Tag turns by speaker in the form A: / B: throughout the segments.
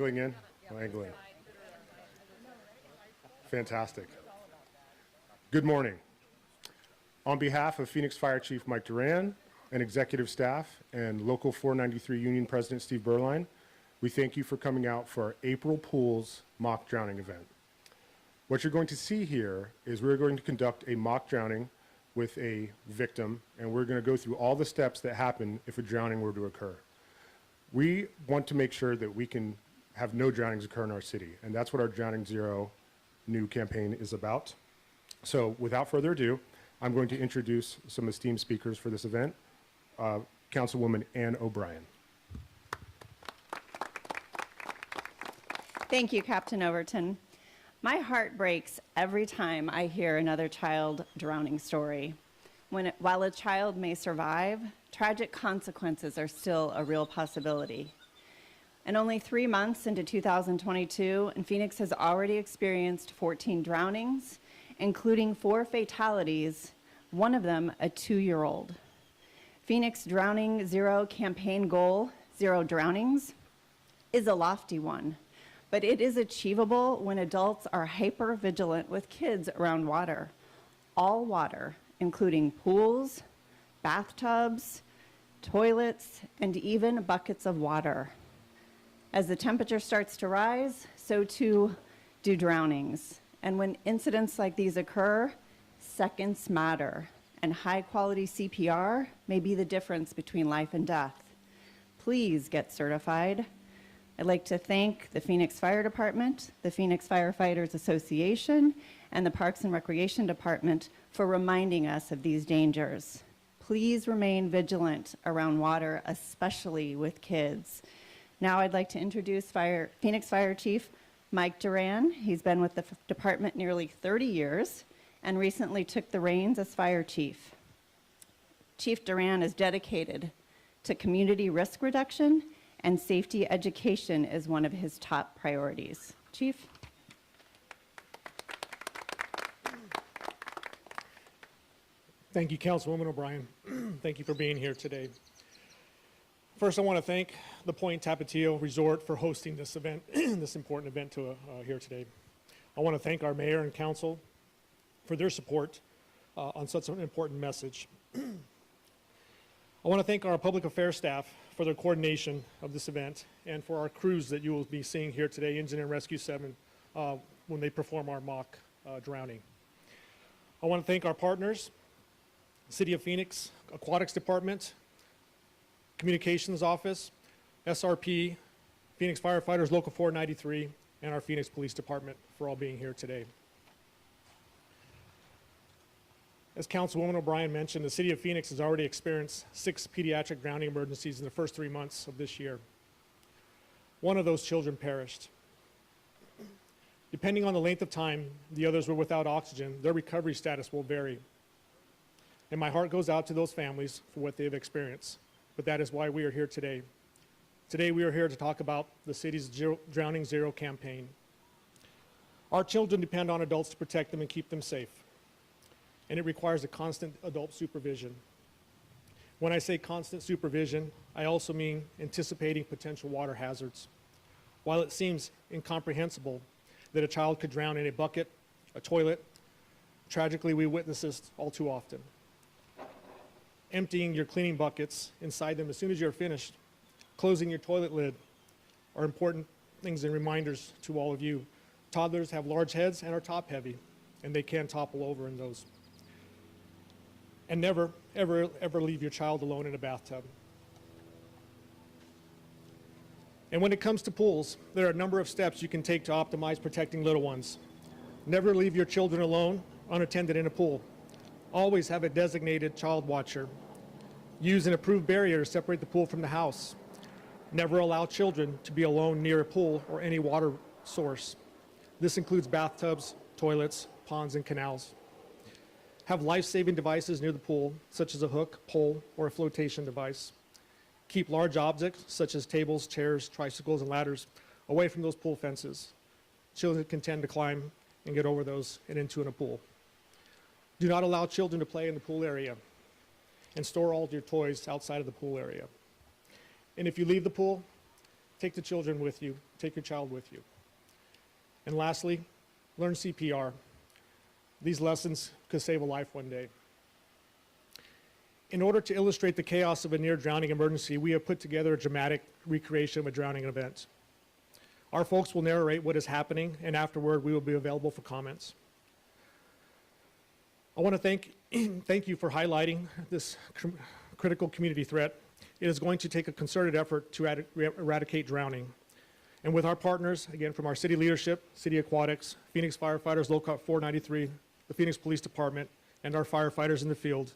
A: Angling in? Oh, angling. Fantastic. Good morning. On behalf of Phoenix Fire Chief Mike Duran and executive staff and Local 493 Union President Steve Berline, we thank you for coming out for our April Pools mock drowning event. What you're going to see here is we're going to conduct a mock drowning with a victim, and we're going to go through all the steps that happen if a drowning were to occur. We want to make sure that we can have no drownings occur in our city, and that's what our Drowning Zero new campaign is about. So without further ado, I'm going to introduce some esteemed speakers for this event. Councilwoman Ann O'Brien.
B: Thank you, Captain Overton. My heart breaks every time I hear another child drowning story. While a child may survive, tragic consequences are still a real possibility. And only 3 months into 2022, and Phoenix has already experienced 14 drownings, including 4 fatalities, one of them a 2-year-old. Phoenix Drowning Zero campaign goal, 0 drownings, is a lofty one, but it is achievable when adults are hyper-vigilant with kids around water. All water, including pools, bathtubs, toilets, and even buckets of water. As the temperature starts to rise, so too do drownings. And when incidents like these occur, seconds matter, and high-quality CPR may be the difference between life and death. Please get certified. I'd like to thank the Phoenix Fire Department, the Phoenix Firefighters Association, and the Parks and Recreation Department for reminding us of these dangers. Please remain vigilant around water, especially with kids. Now I'd like to introduce Phoenix Fire Chief Mike Duran. He's been with the department nearly 30 years and recently took the reins as fire chief. Chief Duran is dedicated to community risk reduction, and safety education is one of his top priorities. Chief.
C: Thank you, Councilwoman O'Brien. Thank you for being here today. First, I want to thank the Point Tapatio Resort for hosting this event, this important event here today. I want to thank our mayor and council for their support on such an important message. I want to thank our public affairs staff for their coordination of this event and for our crews that you will be seeing here today, Engine and Rescue 7, when they perform our mock drowning. I want to thank our partners, City of Phoenix Aquatics Department, Communications Office, SRP, Phoenix Firefighters Local 493, and our Phoenix Police Department for all being here today. As Councilwoman O'Brien mentioned, the City of Phoenix has already experienced 6 pediatric drowning emergencies in the first 3 months of this year. One of those children perished. Depending on the length of time the others were without oxygen, their recovery status will vary. And my heart goes out to those families for what they've experienced. But that is why we are here today. Today we are here to talk about the city's Drowning Zero campaign. Our children depend on adults to protect them and keep them safe. And it requires a constant adult supervision. When I say constant supervision, I also mean anticipating potential water hazards. While it seems incomprehensible that a child could drown in a bucket, a toilet, tragically we witness this all too often. Emptying your cleaning buckets inside them as soon as you're finished, closing your toilet lid are important things and reminders to all of you. Toddlers have large heads and are top heavy, and they can topple over in those. And never, ever, ever leave your child alone in a bathtub. And when it comes to pools, there are a number of steps you can take to optimize protecting little ones. Never leave your children alone, unattended in a pool. Always have a designated child watcher. Use an approved barrier to separate the pool from the house. Never allow children to be alone near a pool or any water source. This includes bathtubs, toilets, ponds, and canals. Have life-saving devices near the pool, such as a hook, pole, or a flotation device. Keep large objects, such as tables, chairs, tricycles, and ladders, away from those pool fences. Children can tend to climb and get over those and into a pool. Do not allow children to play in the pool area, and store all your toys outside of the pool area. And if you leave the pool, take the children with you, take your child with you. And lastly, learn CPR. These lessons could save a life one day. In order to illustrate the chaos of a near drowning emergency, we have put together a dramatic recreation of a drowning event. Our folks will narrate what is happening, and afterward we will be available for comments. I want to thank you for highlighting this critical community threat. It is going to take a concerted effort to eradicate drowning. And with our partners, again, from our city leadership, City Aquatics, Phoenix Firefighters, Local 493, the Phoenix Police Department, and our firefighters in the field,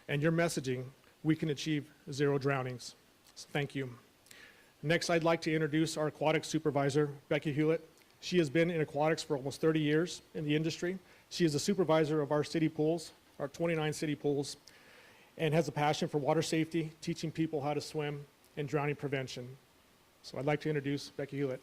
C: and your messaging, we can achieve 0 drownings. So thank you. Next, I'd like to introduce our aquatics supervisor, Becky Hewlett. She has been in aquatics for almost 30 years in the industry. She is the supervisor of our city pools, our 29 city pools, and has a passion for water safety, teaching people how to swim, and drowning prevention. So I'd like to introduce Becky Hewlett.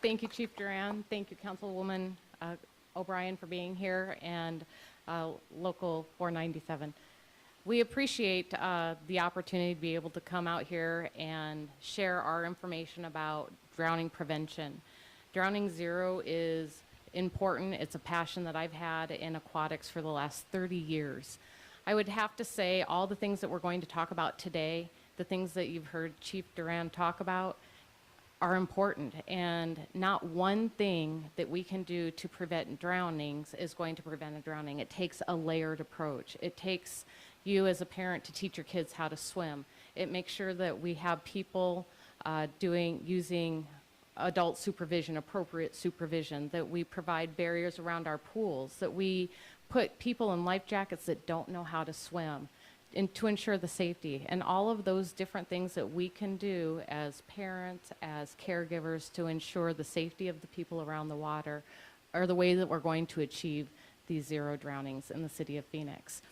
D: Thank you, Chief Duran. Thank you, Councilwoman O'Brien, for being here, and Local 497. We appreciate the opportunity to be able to come out here and share our information about drowning prevention. Drowning Zero is important. It's a passion that I've had in aquatics for the last 30 years. I would have to say all the things that we're going to talk about today, the things that you've heard Chief Duran talk about, are important, and not one thing that we can do to prevent drownings is going to prevent a drowning. It takes a layered approach. It takes you as a parent to teach your kids how to swim. It makes sure that we have people using adult supervision, appropriate supervision, that we provide barriers around our pools, that we put people in life jackets that don't know how to swim, and to ensure the safety, and all of those different things that we can do as parents, as caregivers, to ensure the safety of the people around the water are the way that we're going to achieve these 0 drownings in the city of Phoenix.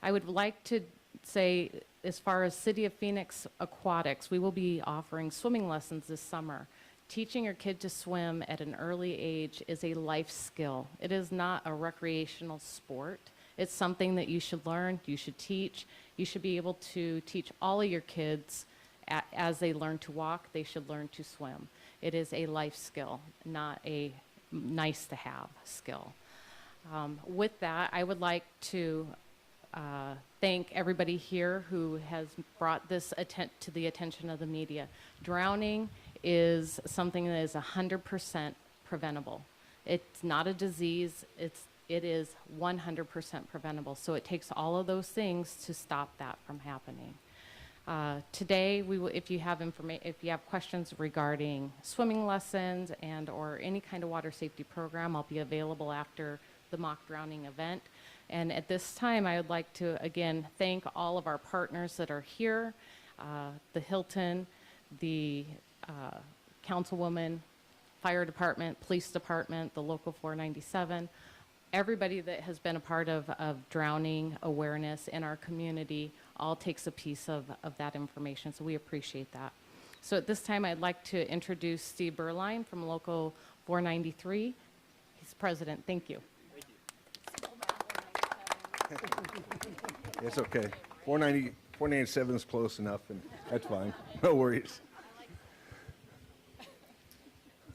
D: I would like to say, as far as City of Phoenix Aquatics, we will be offering swimming lessons this summer. Teaching your kid to swim at an early age is a life skill. It is not a recreational sport. It's something that you should learn, you should teach. You should be able to teach all of your kids as they learn to walk, they should learn to swim. It is a life skill, not a nice to have skill. With that, I would like to thank everybody here who has brought this to the attention of the media. Drowning is something that is 100% preventable. It's not a disease, it is 100% preventable. So it takes all of those things to stop that from happening. Today, if you have questions regarding swimming lessons or any kind of water safety program, I'll be available after the mock drowning event. And at this time, I would like to again thank all of our partners that are here, the Hilton, the Councilwoman, Fire Department, Police Department, the Local 497, everybody that has been a part of drowning awareness in our community all takes a piece of that information, so we appreciate that. So at this time, I'd like to introduce Steve Berline from Local 493. He's president. Thank you.
E: It's okay. 497 is close enough, and that's fine. No worries.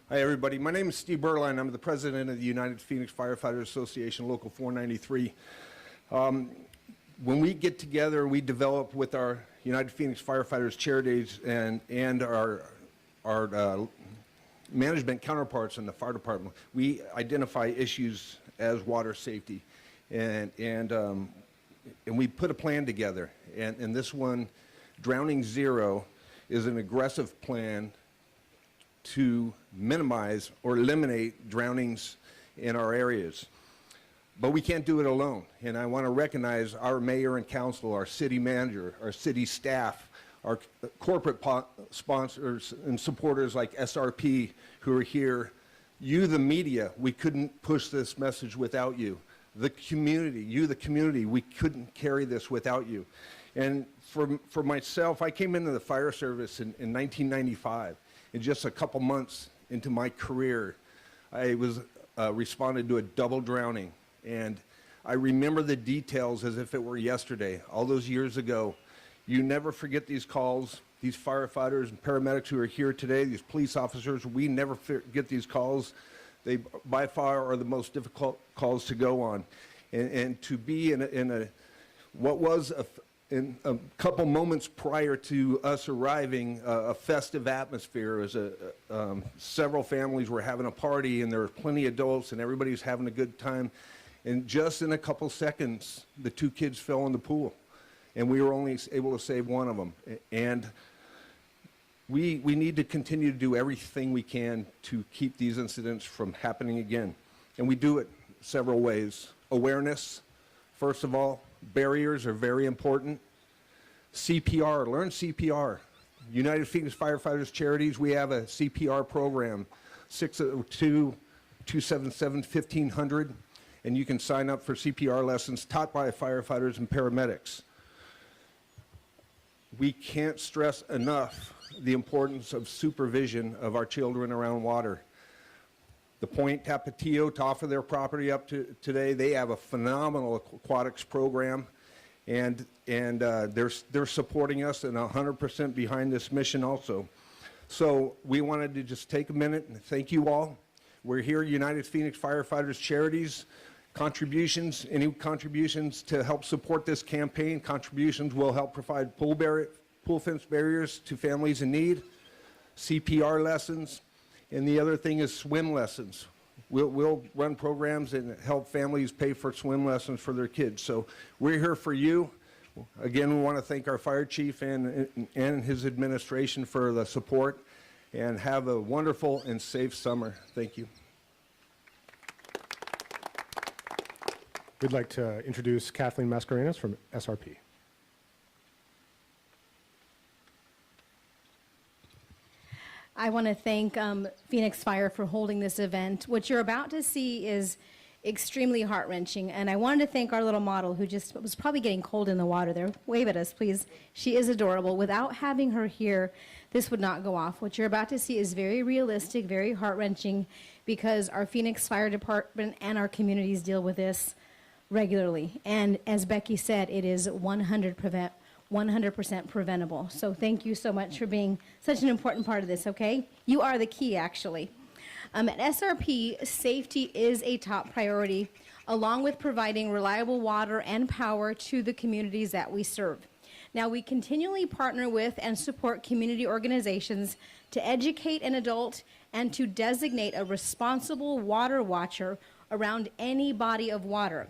E: Hi, everybody. My name is Steve Berline. I'm the president of the United Phoenix Firefighters Association, Local 493. When we get together, we develop with our United Phoenix Firefighters Chair Days and our management counterparts in the fire department. We identify issues as water safety, and we put a plan together. And this one, Drowning Zero, is an aggressive plan to minimize or eliminate drownings in our areas. But we can't do it alone. And I want to recognize our mayor and council, our city manager, our city staff, our corporate sponsors and supporters like SRP who are here. You, the media, we couldn't push this message without you. The community, the community, we couldn't carry this without you. And for myself, I came into the fire service in 1995. In just a couple months into my career, I was responded to a double drowning. And I remember the details as if it were yesterday. All those years ago, You never forget these calls. These firefighters and paramedics who are here today, these police officers, we never forget these calls. They by far are the most difficult calls to go on. And to be in a couple moments prior to us arriving, a festive atmosphere. As several families were having a party, and there were plenty of adults, and everybody was having a good time. And just in a couple seconds, the 2 kids fell in the pool, and we were only able to save one of them. And we need to continue to do everything we can to keep these incidents from happening again. And we do it several ways. Awareness, first of all. Barriers are very important. CPR, learn CPR. United Phoenix Firefighters Charities, we have a CPR program, 602-277-1500, and you can sign up for CPR lessons taught by firefighters and paramedics. We can't stress enough the importance of supervision of our children around water. The Point Tapatio, to offer their property up to today, they have a phenomenal aquatics program, and they're supporting us and 100% behind this mission also. So we wanted to just take a minute and thank you all. We're here, United Phoenix Firefighters Charities. Contributions, any contributions to help support this campaign, contributions will help provide pool fence barriers to families in need, CPR lessons, and the other thing is swim lessons. We'll run programs and help families pay for swim lessons for their kids. So we're here for you. Again, we want to thank our fire chief and his administration for the support, and have a wonderful and safe summer. Thank you.
A: We'd like to introduce Kathleen Mascarinos from SRP.
F: I want to thank Phoenix Fire for holding this event. What you're about to see is extremely heart-wrenching, and I wanted to thank our little model who just was probably getting cold in the water there. Wave at us, please. She is adorable. Without having her here, this would not go off. What you're about to see is very realistic, very heart-wrenching, because our Phoenix Fire Department and our communities deal with this regularly. And as Becky said, it is 100% preventable. So thank you so much for being such an important part of this, okay? You are the key, actually. At SRP, safety is a top priority, along with providing reliable water and power to the communities that we serve. Now, we continually partner with and support community organizations to educate an adult and to designate a responsible water watcher around any body of water.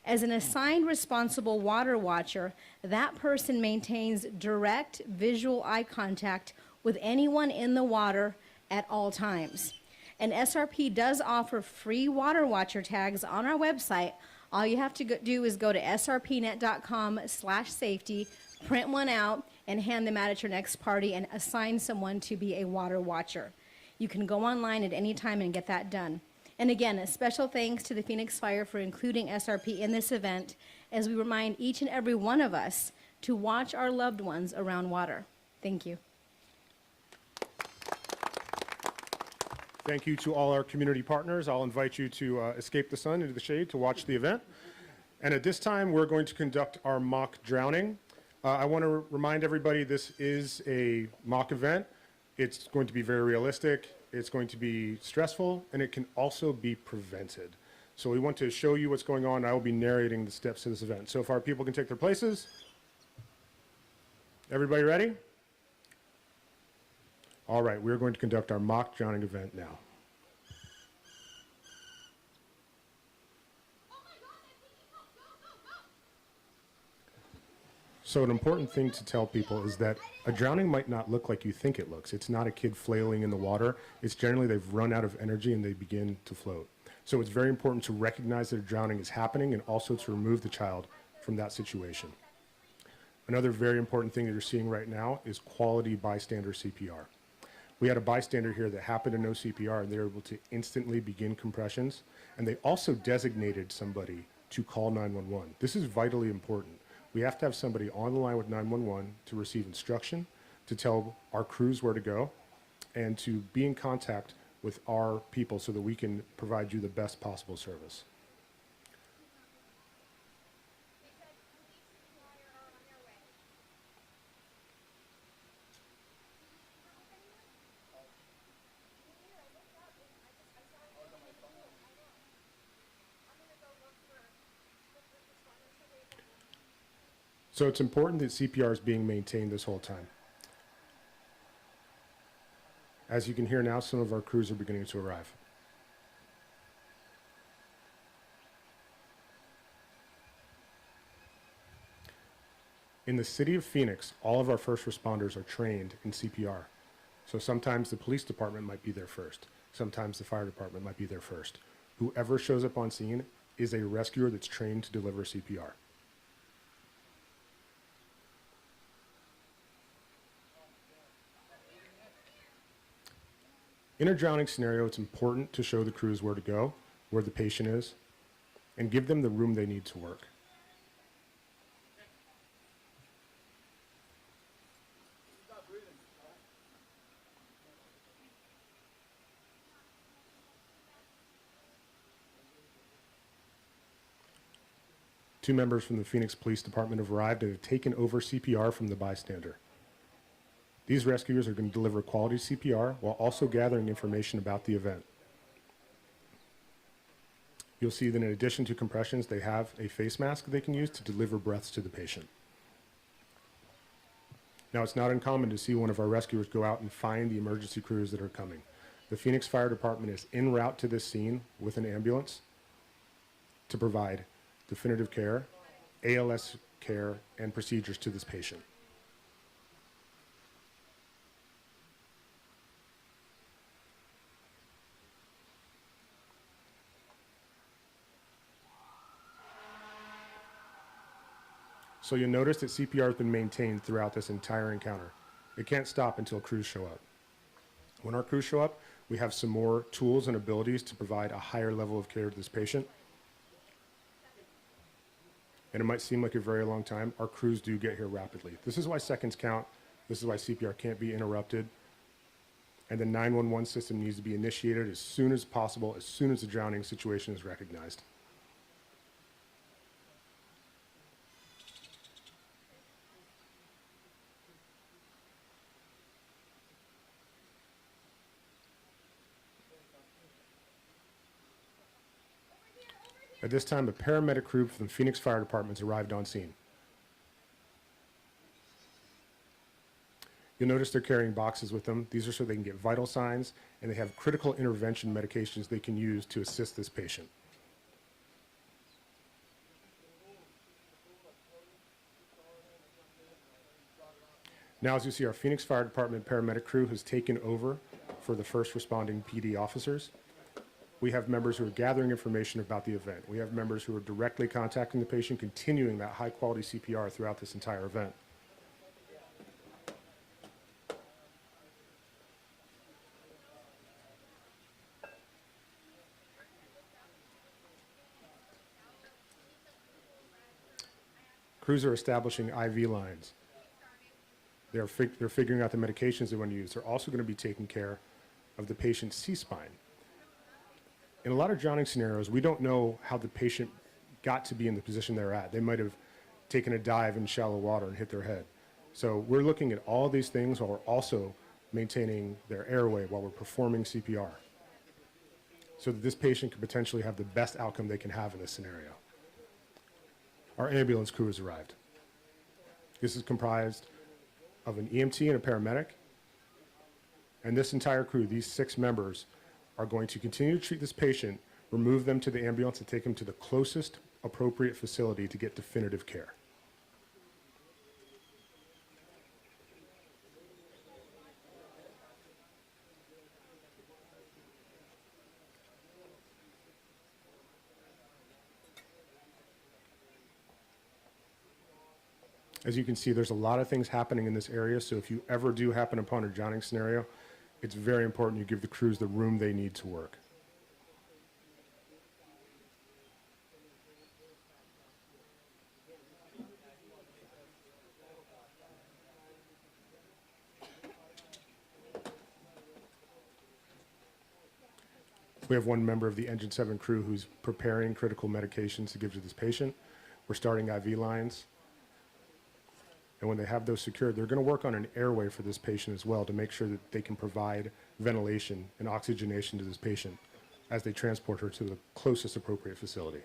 F: As an assigned responsible water watcher, that person maintains direct visual eye contact with anyone in the water at all times. And SRP does offer free water watcher tags on our website. All you have to do is go to srpnet.com/safety, print one out, and hand them out at your next party and assign someone to be a water watcher. You can go online at any time and get that done. And again, a special thanks to the Phoenix Fire for including SRP in this event, as we remind each and every one of us to watch our loved ones around water. Thank you.
A: Thank you to all our community partners. I'll invite you to escape the sun into the shade to watch the event. And at this time, we're going to conduct our mock drowning. I want to remind everybody this is a mock event. It's going to be very realistic. It's going to be stressful, and it can also be prevented. So we want to show you what's going on. I will be narrating the steps to this event. So if our people can take their places. Everybody ready? All right, we're going to conduct our mock drowning event now. So an important thing to tell people is that a drowning might not look like you think it looks. It's not a kid flailing in the water. It's generally they've run out of energy and they begin to float. So it's very important to recognize that a drowning is happening and also to remove the child from that situation. Another very important thing that you're seeing right now is quality bystander CPR. We had a bystander here that happened to know CPR, and they were able to instantly begin compressions, and they also designated somebody to call 911. This is vitally important. We have to have somebody on the line with 911 to receive instruction, to tell our crews where to go, and to be in contact with our people so that we can provide you the best possible service. So it's important that CPR is being maintained this whole time. As you can hear now, some of our crews are beginning to arrive. In the city of Phoenix, all of our first responders are trained in CPR. So sometimes the police department might be there first. Sometimes the fire department might be there first. Whoever shows up on scene is a rescuer that's trained to deliver CPR. In a drowning scenario, it's important to show the crews where to go, where the patient is, and give them the room they need to work. Two members from the Phoenix Police Department have arrived and have taken over CPR from the bystander. These rescuers are going to deliver quality CPR while also gathering information about the event. You'll see that in addition to compressions, they have a face mask they can use to deliver breaths to the patient. Now, it's not uncommon to see one of our rescuers go out and find the emergency crews that are coming. The Phoenix Fire Department is en route to this scene with an ambulance to provide definitive care, ALS care, and procedures to this patient. So you'll notice that CPR has been maintained throughout this entire encounter. It can't stop until crews show up. When our crews show up, we have some more tools and abilities to provide a higher level of care to this patient. And it might seem like a very long time. Our crews do get here rapidly. This is why seconds count. This is why CPR can't be interrupted. And the 911 system needs to be initiated as soon as possible, as soon as the drowning situation is recognized. At this time, a paramedic crew from the Phoenix Fire Department has arrived on scene. You'll notice they're carrying boxes with them. These are so they can get vital signs, and they have critical intervention medications they can use to assist this patient. Now, as you see, our Phoenix Fire Department paramedic crew has taken over for the first responding PD officers. We have members who are gathering information about the event. We have members who are directly contacting the patient, continuing that high-quality CPR throughout this entire event. Crews are establishing IV lines. They're figuring out the medications they want to use. They're also going to be taking care of the patient's C-spine. In a lot of drowning scenarios, we don't know how the patient got to be in the position they're at. They might have taken a dive in shallow water and hit their head. So we're looking at all these things while we're also maintaining their airway while we're performing CPR, so that this patient could potentially have the best outcome they can have in this scenario. Our ambulance crew has arrived. This is comprised of an EMT and a paramedic. And this entire crew, these 6 members, are going to continue to treat this patient, remove them to the ambulance, and take them to the closest appropriate facility to get definitive care. As you can see, there's a lot of things happening in this area, so if you ever do happen upon a drowning scenario, it's very important you give the crews the room they need to work. We have one member of the Engine 7 crew who's preparing critical medications to give to this patient. We're starting IV lines. And when they have those secured, they're going to work on an airway for this patient as well to make sure that they can provide ventilation and oxygenation to this patient as they transport her to the closest appropriate facility.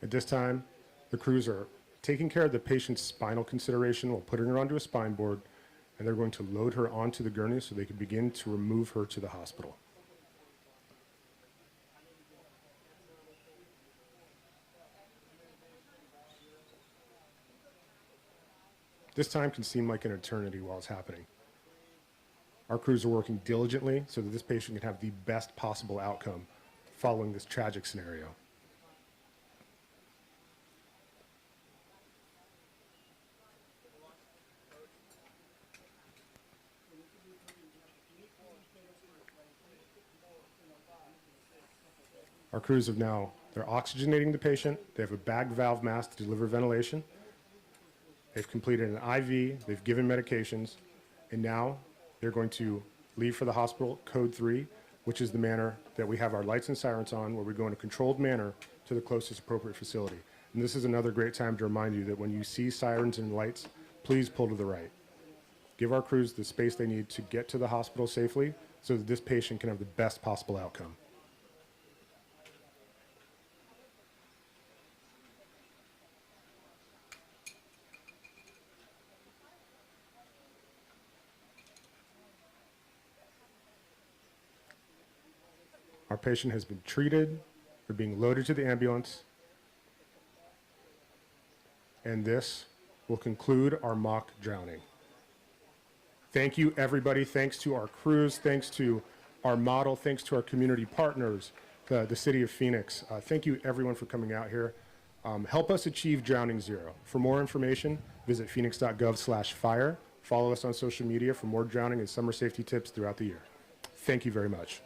A: At this time, the crews are taking care of the patient's spinal consideration while putting her onto a spine board, and they're going to load her onto the gurney so they can begin to remove her to the hospital. This time can seem like an eternity while it's happening. Our crews are working diligently so that this patient can have the best possible outcome following this tragic scenario. Our crews have now, they're oxygenating the patient. They have a bagged valve mask to deliver ventilation. They've completed an IV, they've given medications, and now they're going to leave for the hospital, code 3, which is the manner that we have our lights and sirens on, where we go in a controlled manner to the closest appropriate facility. And this is another great time to remind you that when you see sirens and lights, please pull to the right. Give our crews the space they need to get to the hospital safely so that this patient can have the best possible outcome. Our patient has been treated, they're being loaded to the ambulance, and this will conclude our mock drowning. Thank you, everybody. Thanks to our crews, thanks to our model, thanks to our community partners, the city of Phoenix. Thank you, everyone, for coming out here. Help us achieve drowning zero. For more information, visit Phoenix.gov/fire. Follow us on social media for more drowning and summer safety tips throughout the year. Thank you very much.